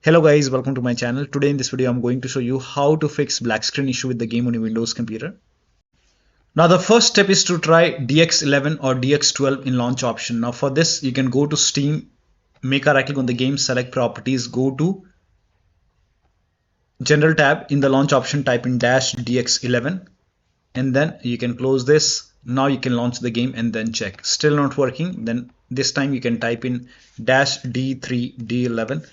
Hello guys, welcome to my channel. Today in this video I'm going to show you how to fix black screen issue with the game on your Windows computer. Now the first step is to try DX11 or DX12 in launch option. Now for this you can go to Steam, make a right click on the game, select properties, go to general tab, in the launch option type in -DX11 and then you can close this. Now you can launch the game and then check. Still not working, then this time you can type in -D3D11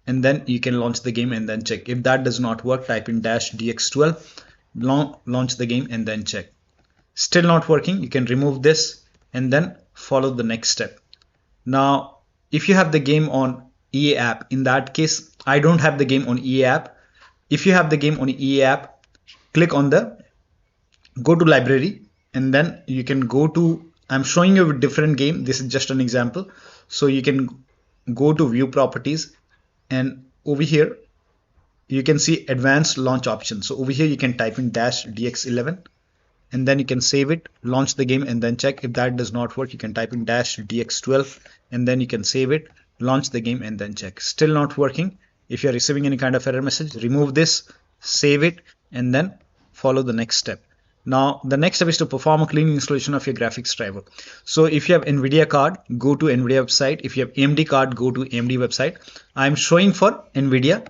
and then you can launch the game and then check. If that does not work, type in -DX12, launch the game and then check. Still not working, you can remove this and then follow the next step. Now if you have the game on EA app, in that case I don't have the game on EA app. If you have the game on EA app, click on the go to library and then you can go to, I'm showing you a different game, this is just an example, so you can go to view properties and over here you can see advanced launch option. So over here you can type in -DX11 and then you can save it, launch the game and then check. If that does not work, you can type in -DX12 and then you can save it, launch the game and then check. Still not working. If you're receiving any kind of error message, remove this, save it and then follow the next step. Now the next step is to perform a clean installation of your graphics driver. So if you have Nvidia card, go to Nvidia website. If you have AMD card, go to AMD website. I'm showing for Nvidia.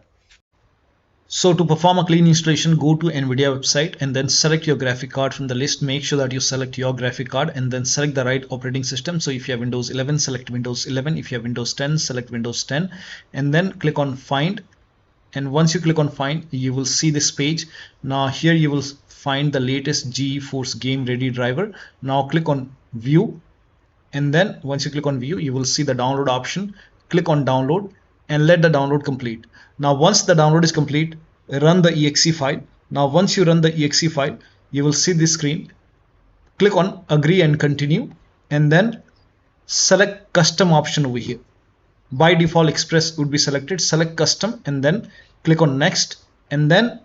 So to perform a clean installation, go to Nvidia website and then select your graphic card from the list. Make sure that you select your graphic card and then select the right operating system. So if you have Windows 11, select Windows 11. If you have Windows 10, select Windows 10 and then click on find. And once you click on find, you will see this page. Now here you will find the latest GeForce Game Ready driver. Now click on view and then once you click on view, you will see the download option. Click on download and let the download complete. Now once the download is complete, run the exe file. Now once you run the exe file, you will see this screen. Click on agree and continue and then select custom option over here. By default express would be selected, select custom and then click on next and then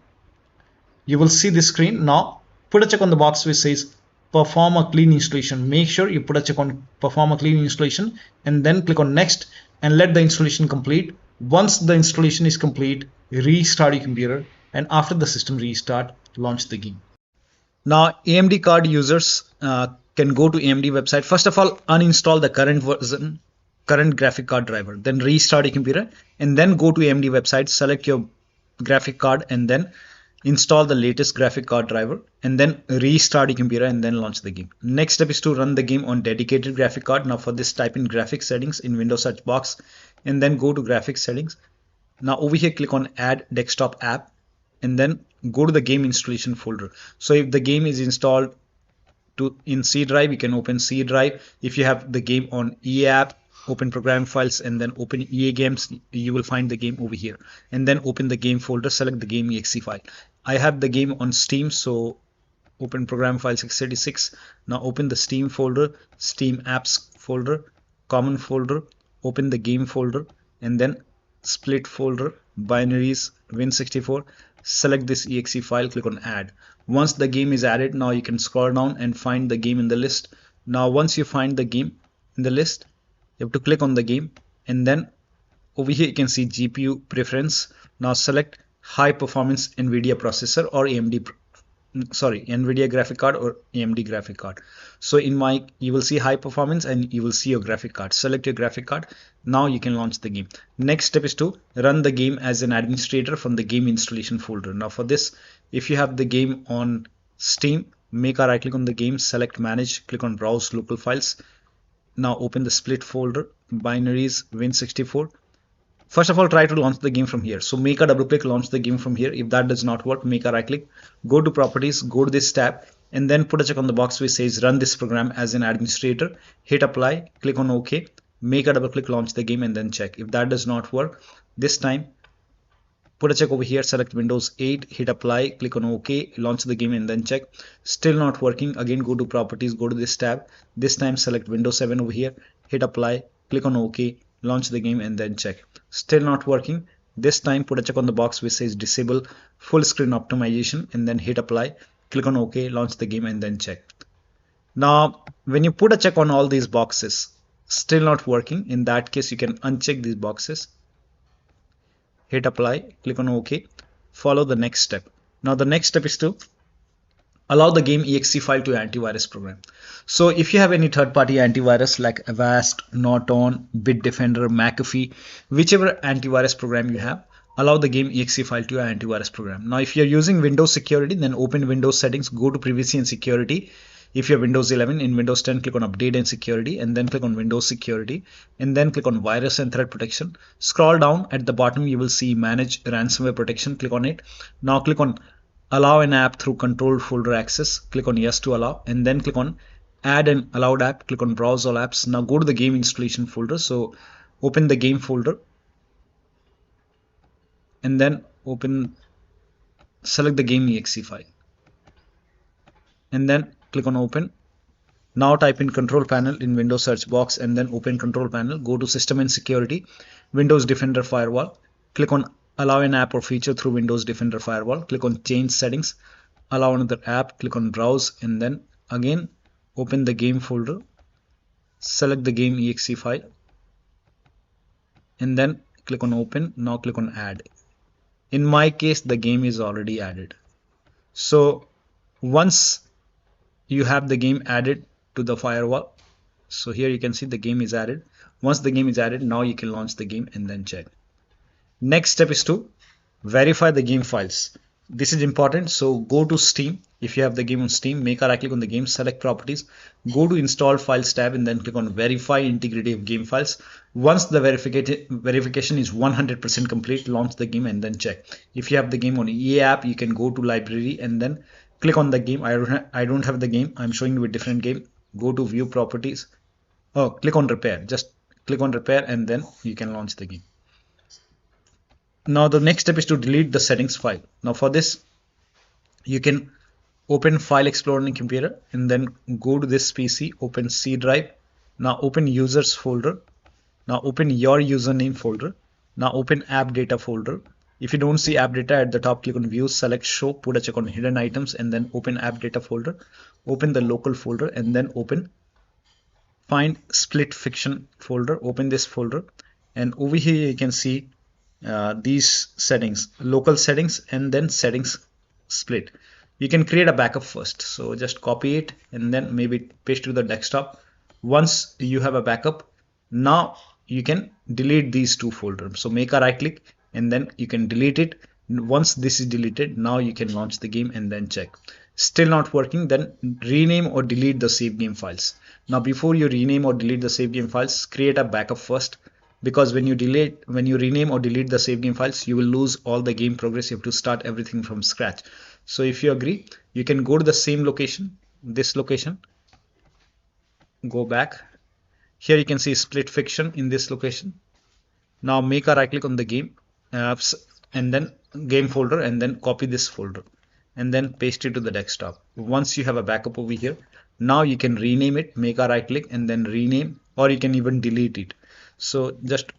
you will see this screen. Now put a check on the box which says perform a clean installation. Make sure you put a check on perform a clean installation and then click on next and let the installation complete. Once the installation is complete, restart your computer and after the system restart, launch the game. Now AMD card users can go to AMD website. First of all, uninstall the current graphic card driver, then restart your computer and then go to AMD website, select your graphic card and then install the latest graphic card driver and then restart your computer and then launch the game. Next step is to run the game on dedicated graphic card. Now for this, type in graphics settings in Windows search box and then go to graphics settings. Now over here click on add desktop app and then go to the game installation folder. So if the game is installed in C drive, you can open C drive. If you have the game on EA app, open program files and then open EA games, you will find the game over here and then open the game folder, select the game exe file. I have the game on Steam, so open program files x86. Now open the Steam folder, Steam apps folder, common folder, open the game folder and then split folder, binaries, win64, select this exe file, click on add. Once the game is added, now you can scroll down and find the game in the list. Now once you find the game in the list, you have to click on the game and then over here you can see GPU preference. Now select high performance Nvidia processor or Nvidia graphic card or AMD graphic card. So you will see high performance and you will see your graphic card. Select your graphic card. Now you can launch the game. Next step is to run the game as an administrator from the game installation folder. Now for this, if you have the game on Steam, make a right click on the game, select manage, click on browse local files. Now open the split folder, binaries, win64. First of all, try to launch the game from here. So make a double click, launch the game from here. If that does not work, make a right click, go to properties, go to this tab and then put a check on the box which says run this program as an administrator. Hit apply, click on OK, make a double click, launch the game and then check. If that does not work, this time put a check over here, select Windows 8, hit apply, click on OK, launch the game and then check. Still not working, again go to properties, go to this tab. This time select Windows 7 over here, hit apply, click on OK, launch the game and then check. Still not working. This time put a check on the box which says disable full screen optimization and then hit apply, click on OK, launch the game and then check. Now when you put a check on all these boxes, still not working, in that case you can uncheck these boxes, hit apply, click on OK, follow the next step. Now the next step is to allow the game exe file to antivirus program. So if you have any third-party antivirus like Avast, Norton, Bitdefender, McAfee, whichever antivirus program you have, allow the game exe file to your antivirus program. Now if you're using Windows security, then open Windows settings, go to privacy and security. If you have Windows 11, in Windows 10, click on update and security, and then click on Windows security, and then click on virus and threat protection. Scroll down at the bottom, you will see manage ransomware protection, click on it. Now click on allow an app through controlled folder access, click on yes to allow, and then click on add an allowed app, click on browse all apps. Now go to the game installation folder, so open the game folder and then select the game exe file and then click on open. Now type in control panel in Windows search box and then open control panel, go to system and security, Windows Defender Firewall, click on allow an app or feature through Windows Defender Firewall, click on change settings, allow another app, click on browse, and then again open the game folder, select the game exe file and then click on open. Now click on add. In my case the game is already added. So once you have the game added to the firewall, so here you can see the game is added. Once the game is added, now you can launch the game and then check. Next step is to verify the game files. This is important, so go to Steam. If you have the game on Steam, make a right click on the game, select properties, go to install files tab and then click on verify integrity of game files. Once the verification is 100% complete, launch the game and then check. If you have the game on EA app, you can go to library and then click on the game. I don't have the game, I'm showing you a different game. Go to view properties, click on repair, just click on repair and then you can launch the game. Now the next step is to delete the settings file. Now for this you can open File Explorer on your computer and then go to this PC, open C drive. Now open users folder. Now open your username folder. Now open app data folder. If you don't see app data at the top, click on view, select show, put a check on hidden items and then open app data folder. Open the local folder and then open find split fiction folder. Open this folder and over here you can see these settings, local settings and then settings split. You can create a backup first, so just copy it and then maybe paste to the desktop. Once you have a backup, now you can delete these two folders, so make a right click and then you can delete it. Once this is deleted, now you can launch the game and then check. Still not working, then rename or delete the save game files. Now before you rename or delete the save game files, create a backup first, because when you rename or delete the save game files, you will lose all the game progress. You have to start everything from scratch. So if you agree, you can go to the same location, this location, go back. Here you can see split fiction in this location. Now make a right click on the game and then game folder and then copy this folder and then paste it to the desktop. Once you have a backup over here, now you can rename it, make a right click and then rename, or you can even delete it. So just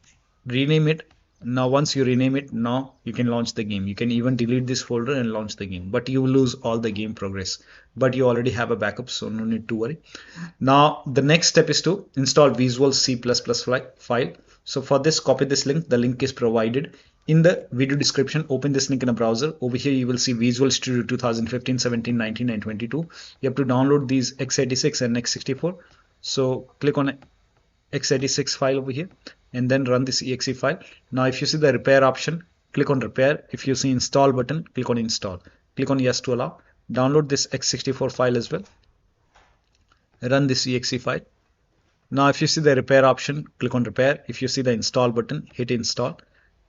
rename it. Now once you rename it, now you can launch the game. You can even delete this folder and launch the game, but you will lose all the game progress, but you already have a backup, so no need to worry. Now the next step is to install Visual C++ file. So for this, copy this link. The link is provided in the video description. Open this link in a browser. Over here you will see Visual Studio 2015, 17, 19 and 22. You have to download these x86 and x64. So click on x86 file over here and then run this exe file. Now if you see the repair option, click on repair. If you see install button, click on install. Click on yes to allow. Download this x64 file as well. Run this exe file. Now if you see the repair option, click on repair. If you see the install button, hit install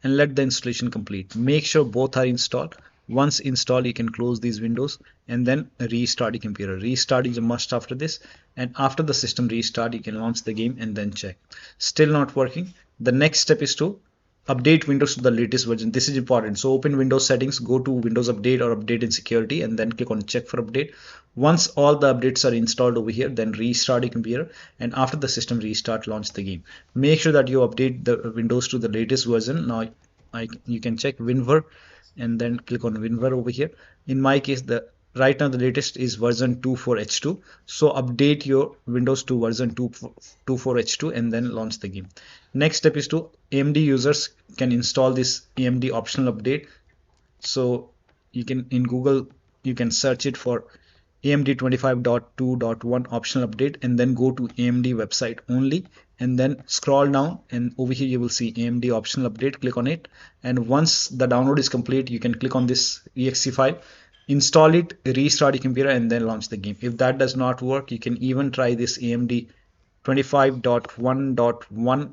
and let the installation complete. Make sure both are installed. Once installed, you can close these windows and then restart your computer. Restart is a must after this, and after the system restart, you can launch the game and then check. Still not working. The next step is to update Windows to the latest version. This is important. So open Windows settings, go to Windows Update or Update in Security and then click on check for update. Once all the updates are installed over here, then restart your computer, and after the system restart, launch the game. Make sure that you update the Windows to the latest version. Now you can check WinVer and then click on WinVer over here. In my case, right now the latest is version 2.4H2. So update your Windows to version 2.4H2 and then launch the game. Next step is to AMD users can install this AMD optional update. So you can, in Google, you can search it for AMD 25.2.1 optional update and then go to AMD website only and then scroll down, and over here you will see AMD optional update. Click on it, and once the download is complete, you can click on this exe file, install it, restart your computer, and then launch the game. If that does not work, you can even try this AMD 25.1.1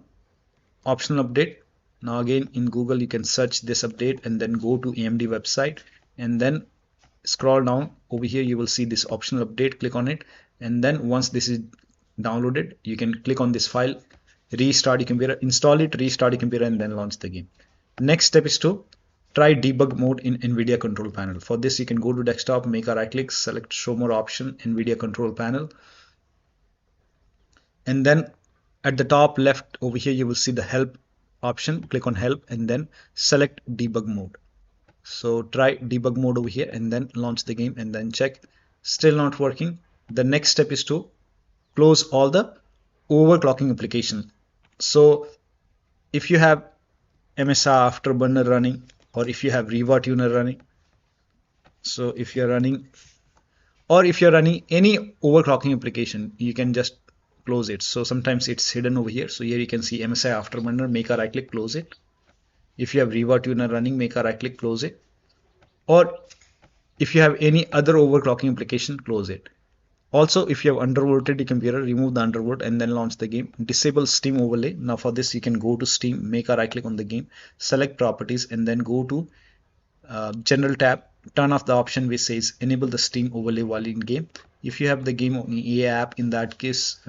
optional update. Now again, in Google you can search this update and then go to AMD website and then scroll down. Over here you will see this optional update. Click on it, and then once this is downloaded, you can click on this file, restart your computer, install it, restart your computer, and then launch the game. Next step is to try debug mode in Nvidia control panel. For this, you can go to desktop, make a right click, select show more option, Nvidia control panel, and then at the top left over here you will see the help option. Click on help and then select debug mode. So try debug mode over here and then launch the game and then check. Still not working. The next step is to close all the overclocking application. So if you have MSI Afterburner running, or if you have Riva Tuner running, so if you're running, or if you're running any overclocking application, you can just close it. So sometimes it's hidden over here. So here you can see MSI Afterburner, make a right click, close it. If you have Riva Tuner running, make a right click, close it. Or if you have any other overclocking application, close it. Also, if you have undervolted your computer, remove the undervolt and then launch the game. Disable Steam overlay. Now for this, you can go to Steam, make a right click on the game, select properties, and then go to general tab, turn off the option which says enable the Steam overlay while in game. If you have the game on EA app, in that case,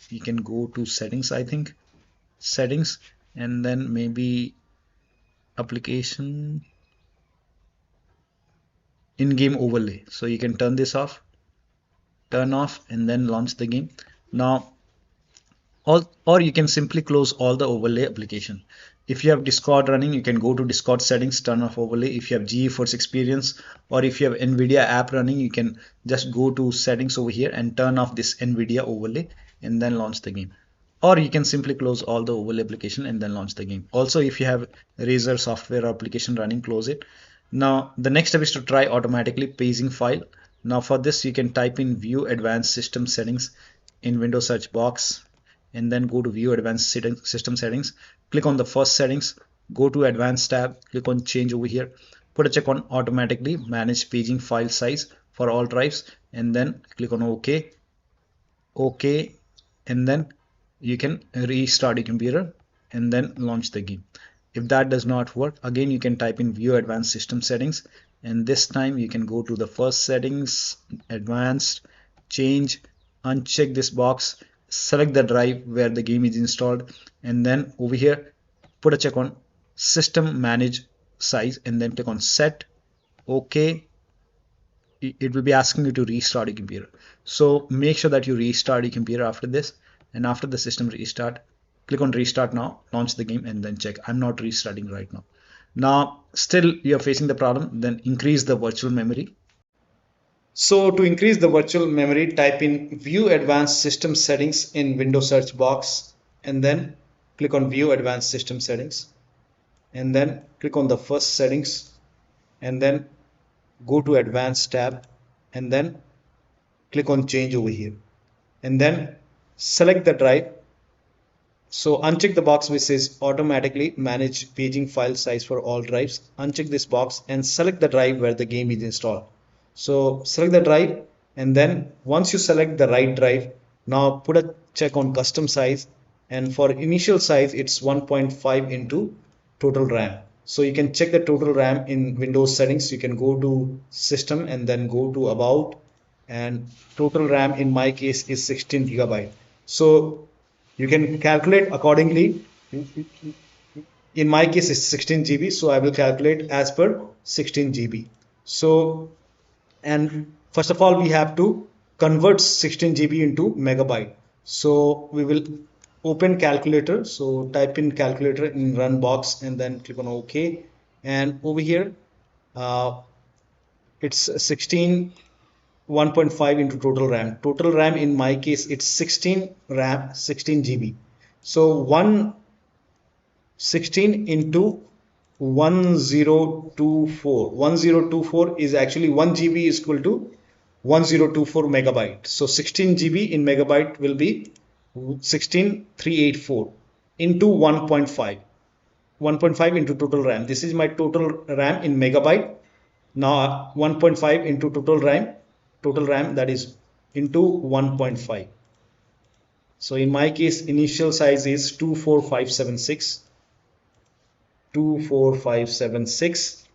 you can go to settings, I think, settings, and then maybe application, in-game overlay. So you can turn this off, turn off, and then launch the game. Now, or you can simply close all the overlay application. If you have Discord running, you can go to Discord settings, turn off overlay. If you have GeForce Experience, or if you have Nvidia app running, you can just go to settings over here and turn off this Nvidia overlay and then launch the game. Or you can simply close all the overlay application and then launch the game. Also, if you have Razer software application running, close it. Now the next step is to try automatically paging file. Now for this, you can type in view advanced system settings in Windows search box and then go to view advanced system settings. Click on the first settings, go to advanced tab, click on change over here, put a check on automatically manage paging file size for all drives, and then click on OK. OK, and then you can restart your computer and then launch the game. If that does not work, again you can type in view advanced system settings, and this time you can go to the first settings, advanced, change, uncheck this box, select the drive where the game is installed, and then over here put a check on system manage size and then click on set. OK. It will be asking you to restart your computer. So make sure that you restart your computer after this, and after the system restart, click on restart now, launch the game, and then check. I'm not restarting right now. Now still you're facing the problem, then increase the virtual memory. So to increase the virtual memory, type in view advanced system settings in Windows search box and then click on view advanced system settings and then click on the first settings and then go to advanced tab and then click on change over here and then select the drive. So uncheck the box which says automatically manage paging file size for all drives. Uncheck this box and select the drive where the game is installed. So select the drive, and then once you select the right drive, now put a check on custom size, and for initial size it's 1.5 into total RAM. So you can check the total RAM in Windows settings. You can go to system and then go to about, and total RAM in my case is 16 GB. So you can calculate accordingly. In my case it's 16 GB, so I will calculate as per 16 GB. So, and first of all we have to convert 16 GB into megabyte. So we will open calculator. So type in calculator in run box and then click on OK, and over here it's 16 1.5 into total RAM. Total RAM in my case it's 16 RAM, 16 GB. So one 16 into 1024. 1024 is actually 1 GB is equal to 1024 megabyte. So 16 GB in megabyte will be 16384 into 1.5. 1.5 into total RAM. This is my total RAM in megabyte. Now 1.5 into total RAM that is into 1.5. So in my case, initial size is 24576. 24576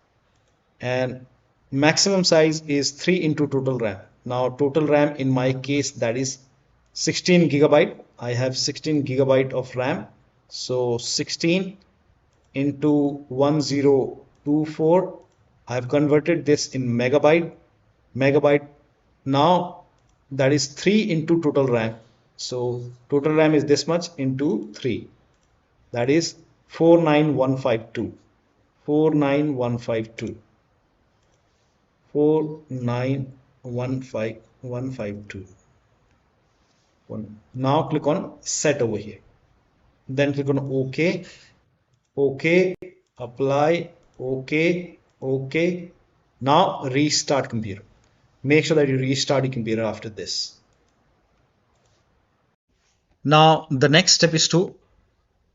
and maximum size is 3 into total RAM. Now total RAM in my case that is 16 gigabyte. I have 16 gigabyte of RAM. So 16 into 1024. I have converted this in megabyte. Now that is 3 into total RAM. So total RAM is this much into 3. That is 49152. 49152. 4915152. Now click on set over here. Then click on OK. OK. Apply. OK. OK. Now restart computer. Make sure that you restart your computer after this. Now the next step is to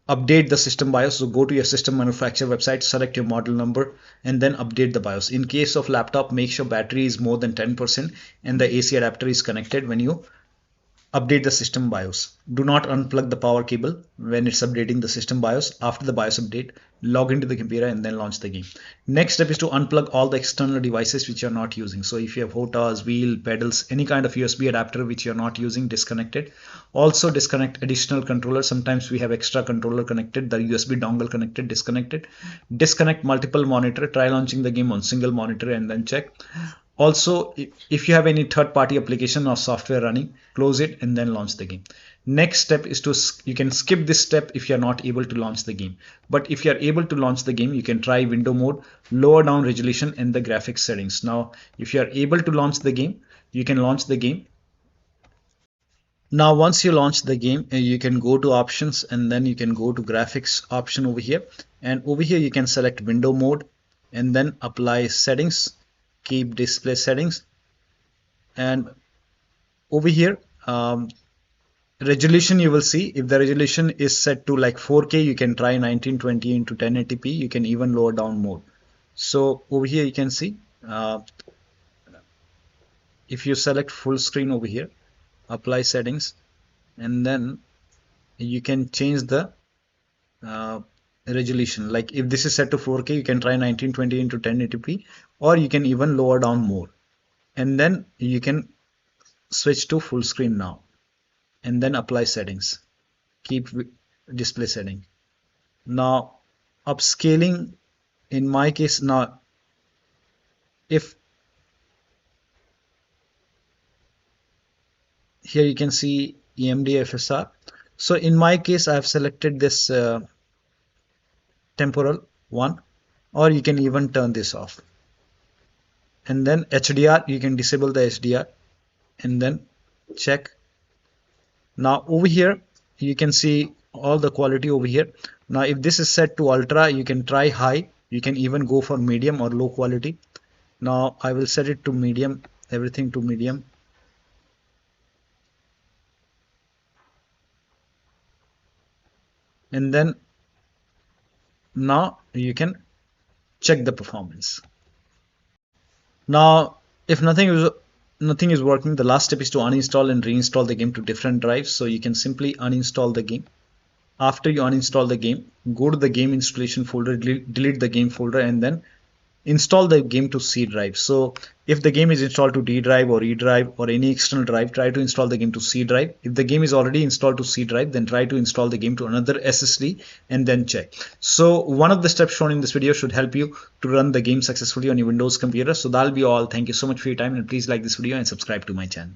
update the system BIOS. So go to your system manufacturer website, select your model number and then update the BIOS. In case of laptop, make sure battery is more than 10% and the AC adapter is connected when you update the system BIOS. Do not unplug the power cable when it's updating the system BIOS. After the BIOS update, log into the computer and then launch the game. Next step is to unplug all the external devices which you're not using. So if you have HOTAs, wheel, pedals, any kind of USB adapter which you're not using, disconnect it. Also disconnect additional controllers. Sometimes we have extra controller connected, the USB dongle connected, disconnect it. Disconnect multiple monitor, try launching the game on single monitor and then check. Also, if you have any third-party application or software running, close it and then launch the game. Next step is you can skip this step if you're not able to launch the game. But if you're able to launch the game, you can try window mode, lower down resolution and the graphics settings. Now, if you're able to launch the game, you can launch the game. Now, once you launch the game, you can go to options and then you can go to graphics option over here. And over here, you can select window mode and then apply settings. Keep display settings and over here resolution, you will see if the resolution is set to like 4K, you can try 1920 into 1080p. You can even lower down mode. So over here you can see if you select full screen over here, apply settings and then you can change the resolution. Like if this is set to 4K, you can try 1920 into 1080p or you can even lower down more and then you can switch to full screen now and then apply settings. Keep display setting. Now upscaling, in my case, now if here you can see EMD FSR. So in my case I have selected this temporal one, or you can even turn this off. And then HDR, you can disable the HDR and then check. Now over here you can see all the quality over here. Now if this is set to ultra, you can try high, you can even go for medium or low quality. Now I will set it to medium, everything to medium. And then now you can check the performance. Now if nothing is working, the last step is to uninstall and reinstall the game to different drives. So you can simply uninstall the game. After you uninstall the game, go to the game installation folder, delete the game folder and then install the game to C drive. So if the game is installed to D drive or E drive or any external drive, try to install the game to C drive. If the game is already installed to C drive, then try to install the game to another SSD and then check. So one of the steps shown in this video should help you to run the game successfully on your Windows computer. So that'll be all. Thank you so much for your time and please like this video and subscribe to my channel.